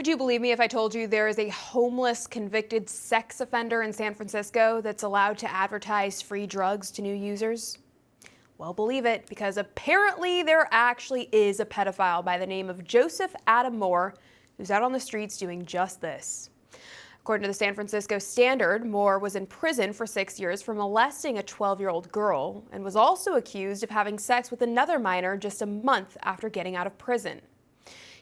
Would you believe me if I told you there is a homeless convicted sex offender in San Francisco that's allowed to advertise free drugs to new users? Well, believe it, because apparently there actually is a pedophile by the name of Joseph Adam Moore who's out on the streets doing just this. According to the San Francisco Standard, Moore was in prison for 6 years for molesting a 12-year-old girl and was also accused of having sex with another minor just a month after getting out of prison.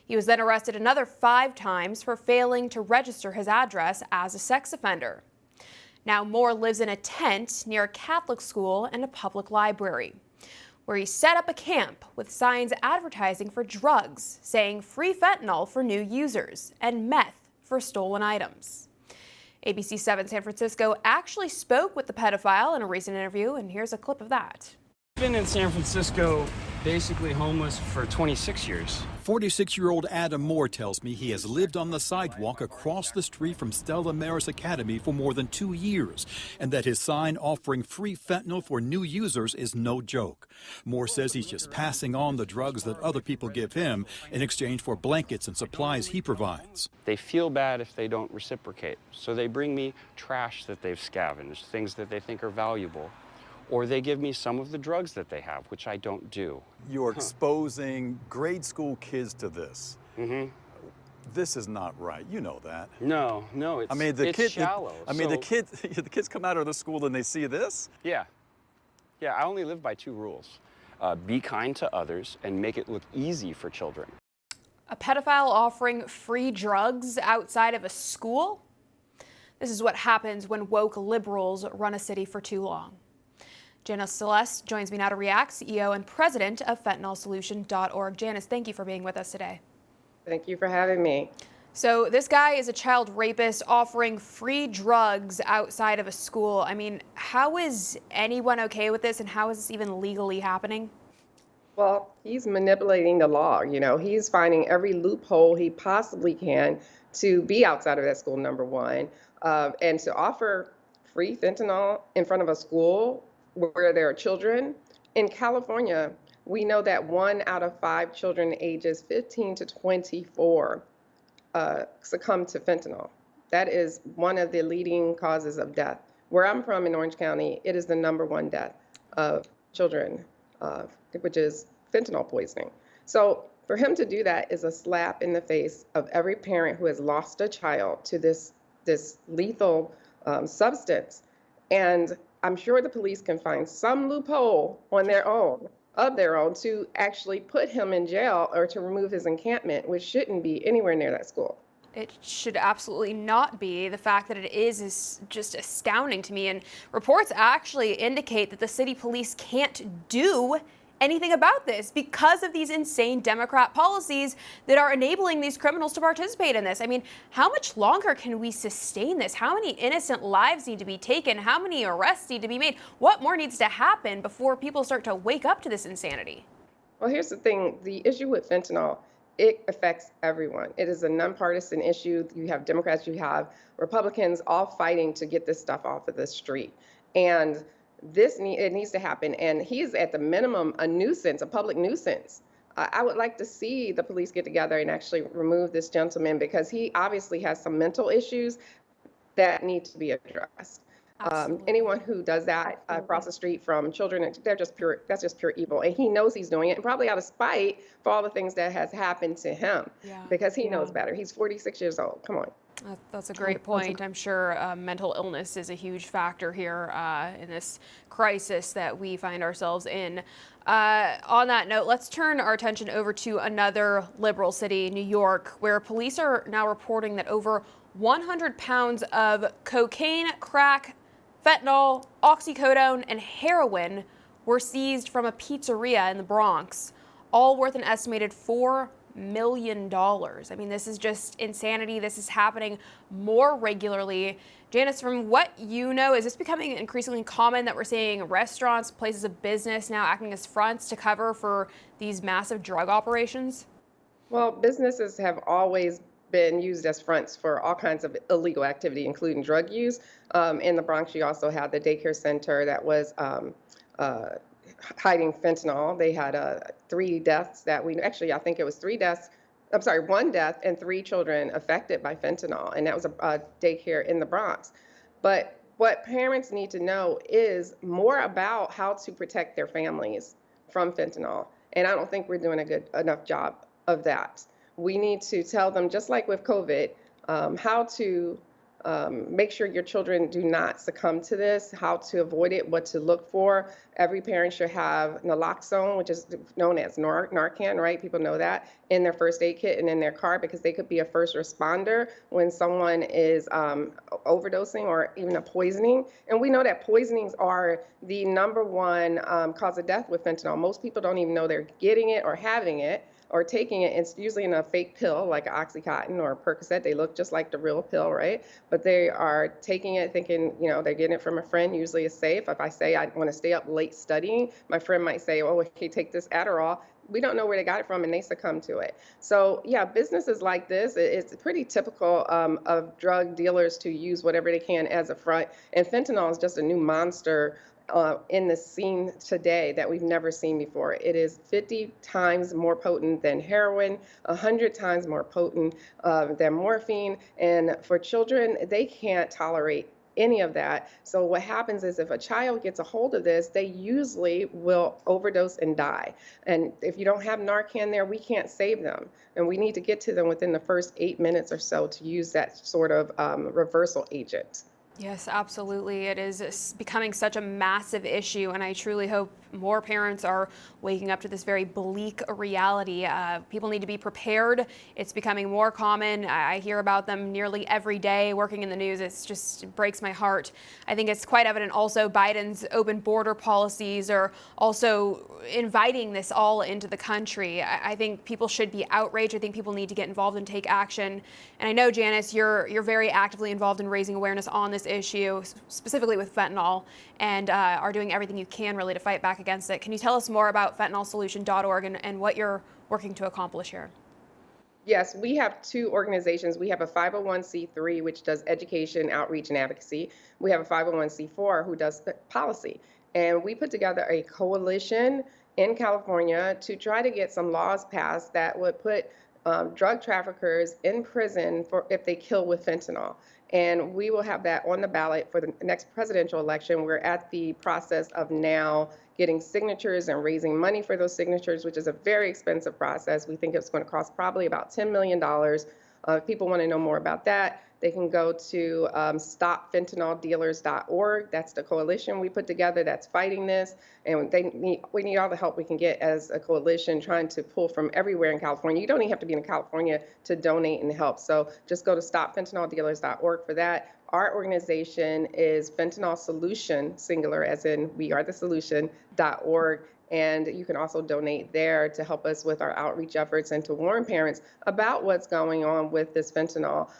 He was then arrested another 5 times for failing to register his address as a sex offender. Now Moore lives in a tent near a Catholic school and a public library, where he set up a camp with signs advertising for drugs, saying free fentanyl for new users and meth for stolen items. ABC 7 San Francisco actually spoke with the pedophile in a recent interview, and here's a clip of that. I've been in San Francisco basically homeless for 26 years. 46-year-old Adam Moore tells me he has lived on the sidewalk across the street from Stella Maris Academy for more than 2 years, and that his sign offering free fentanyl for new users is no joke. Moore says he's just passing on the drugs that other people give him in exchange for blankets and supplies he provides. They feel bad if they don't reciprocate, so they bring me trash that they've scavenged, things that they think are valuable. Or they give me some of the drugs that they have, which I don't do. You're exposing grade school kids to this. This is not right. You know that. No, it's shallow. The kids come out of the school and they see this? Yeah, I only live by 2 rules. Be kind to others and make it look easy for children. A pedophile offering free drugs outside of a school? This is what happens when woke liberals run a city for too long. Janice Celeste joins me now to react, CEO and president of fentanylsolution.org. Janice, thank you for being with us today. Thank you for having me. So this guy is a child rapist offering free drugs outside of a school. I mean, how is anyone okay with this, and how is this even legally happening? Well, he's manipulating the law. You know, he's finding every loophole he possibly can to be outside of that school, number one, and to offer free fentanyl in front of a school where there are children. In California, we know that 1 out of 5 children ages 15 to 24 succumb to fentanyl. That is one of the leading causes of death. Where I'm from in Orange County, it is the #1 death of children, which is fentanyl poisoning. So for him to do that is a slap in the face of every parent who has lost a child to this lethal substance. And I'm sure the police can find some loophole of their own to actually put him in jail or to remove his encampment, which shouldn't be anywhere near that school. It should absolutely not be. The fact that it is just astounding to me. And reports actually indicate that the city police can't do anything about this because of these insane Democrat policies that are enabling these criminals to participate in this. I mean, how much longer can we sustain this? How many innocent lives need to be taken? How many arrests need to be made? What more needs to happen before people start to wake up to this insanity? Well, here's the thing. The issue with fentanyl, it affects everyone. It is a nonpartisan issue. You have Democrats, you have Republicans all fighting to get this stuff off of the street. And it needs to happen, and he is at the minimum a nuisance, a public nuisance. I would like to see the police get together and actually remove this gentleman because he obviously has some mental issues that need to be addressed. Anyone who does that across the street from children, that's just pure evil. And he knows he's doing it, and probably out of spite for all the things that has happened to him, because he knows better. He's 46 years old. Come on. That's a great point. I'm sure mental illness is a huge factor here in this crisis that we find ourselves in. On that note, let's turn our attention over to another liberal city, New York, where police are now reporting that over 100 pounds of cocaine, crack, fentanyl, oxycodone, and heroin were seized from a pizzeria in the Bronx, all worth an estimated $4 million. I mean, this is just insanity. This is happening more regularly. Janice, from what you know, is this becoming increasingly common that we're seeing restaurants, places of business now acting as fronts to cover for these massive drug operations? Well, businesses have always been used as fronts for all kinds of illegal activity, including drug use. In the Bronx, you also had the daycare center that was hiding fentanyl. They had 3 deaths I think it was 3 deaths I'm sorry, 1 death and 3 children affected by fentanyl, and that was a daycare in the Bronx. But what parents need to know is more about how to protect their families from fentanyl, and I don't think we're doing a good enough job of that. We need to tell them, just like with COVID, how to make sure your children do not succumb to this, how to avoid it, what to look for. Every parent should have naloxone, which is known as Narcan, right? People know that, in their first aid kit and in their car, because they could be a first responder when someone is overdosing or even a poisoning. And we know that poisonings are the #1 cause of death with fentanyl. Most people don't even know they're getting it or having it or taking it. It's usually in a fake pill like Oxycontin or Percocet. They look just like the real pill, right? But they are taking it thinking, they're getting it from a friend. Usually it's safe. If I say I want to stay up late studying, my friend might say, oh, okay, take this Adderall. We don't know where they got it from, and they succumb to it. So yeah, businesses like this, it's pretty typical of drug dealers to use whatever they can as a front. And fentanyl is just a new monster in the scene today that we've never seen before. It is 50 times more potent than heroin, 100 times more potent than morphine. And for children, they can't tolerate any of that. So what happens is if a child gets a hold of this, they usually will overdose and die. And if you don't have Narcan there, we can't save them. And we need to get to them within the first 8 minutes or so to use that sort of reversal agent. Yes, absolutely. It is becoming such a massive issue, and I truly hope more parents are waking up to this very bleak reality. People need to be prepared. It's becoming more common. I hear about them nearly every day working in the news. It breaks my heart. I think it's quite evident also Biden's open border policies are also inviting this all into the country. I think people should be outraged. I think people need to get involved and take action. And I know, Janice, you're very actively involved in raising awareness on this issue, specifically with fentanyl, and are doing everything you can really to fight back against it. Can you tell us more about fentanylsolution.org and what you're working to accomplish here? Yes, we have 2 organizations. We have a 501c3, which does education, outreach, and advocacy. We have a 501c4 who does policy. And we put together a coalition in California to try to get some laws passed that would put drug traffickers in prison for if they kill with fentanyl. And we will have that on the ballot for the next presidential election. We're at the process of now getting signatures and raising money for those signatures, which is a very expensive process. We think it's going to cost probably about $10 million. If people want to know more about that, they can go to stopfentanyldealers.org. That's the coalition we put together that's fighting this. And we need all the help we can get as a coalition trying to pull from everywhere in California. You don't even have to be in California to donate and help. So just go to stopfentanyldealers.org for that. Our organization is Fentanyl Solution, singular, as in we are the solution.org. And you can also donate there to help us with our outreach efforts and to warn parents about what's going on with this fentanyl.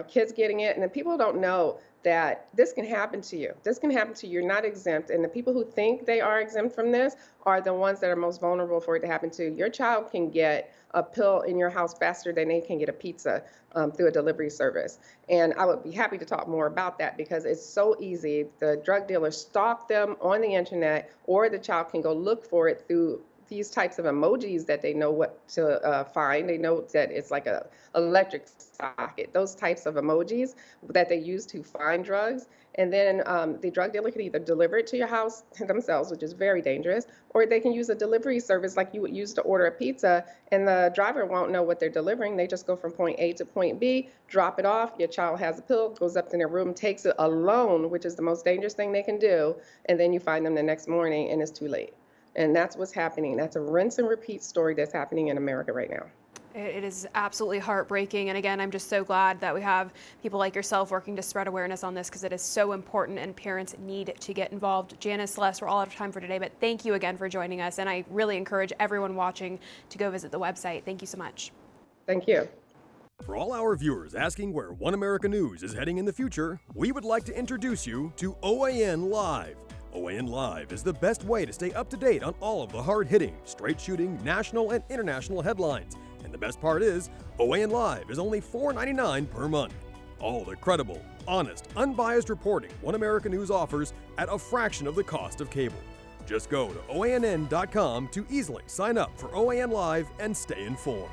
Kids getting it, and then people don't know that this can happen to you. This can happen to you. You're not exempt. And the people who think they are exempt from this are the ones that are most vulnerable for it to happen to. Your child can get a pill in your house faster than they can get a pizza through a delivery service. And I would be happy to talk more about that because it's so easy. The drug dealers stalk them on the internet, or the child can go look for it through these types of emojis that they know what to find. They know that it's like a electric socket, those types of emojis that they use to find drugs. And then the drug dealer can either deliver it to your house themselves, which is very dangerous, or they can use a delivery service like you would use to order a pizza, and the driver won't know what they're delivering. They just go from point A to point B, drop it off. Your child has a pill, goes up to their room, takes it alone, which is the most dangerous thing they can do, and then you find them the next morning and it's too late. And that's what's happening. That's a rinse and repeat story that's happening in America right now. It is absolutely heartbreaking. And again, I'm just so glad that we have people like yourself working to spread awareness on this because it is so important and parents need to get involved. Janice, Celeste, we're all out of time for today, but thank you again for joining us. And I really encourage everyone watching to go visit the website. Thank you so much. Thank you. For all our viewers asking where One America News is heading in the future, we would like to introduce you to OAN Live. OAN Live is the best way to stay up to date on all of the hard-hitting, straight-shooting, national and international headlines. And the best part is, OAN Live is only $4.99 per month. All the credible, honest, unbiased reporting One America News offers at a fraction of the cost of cable. Just go to OANN.com to easily sign up for OAN Live and stay informed.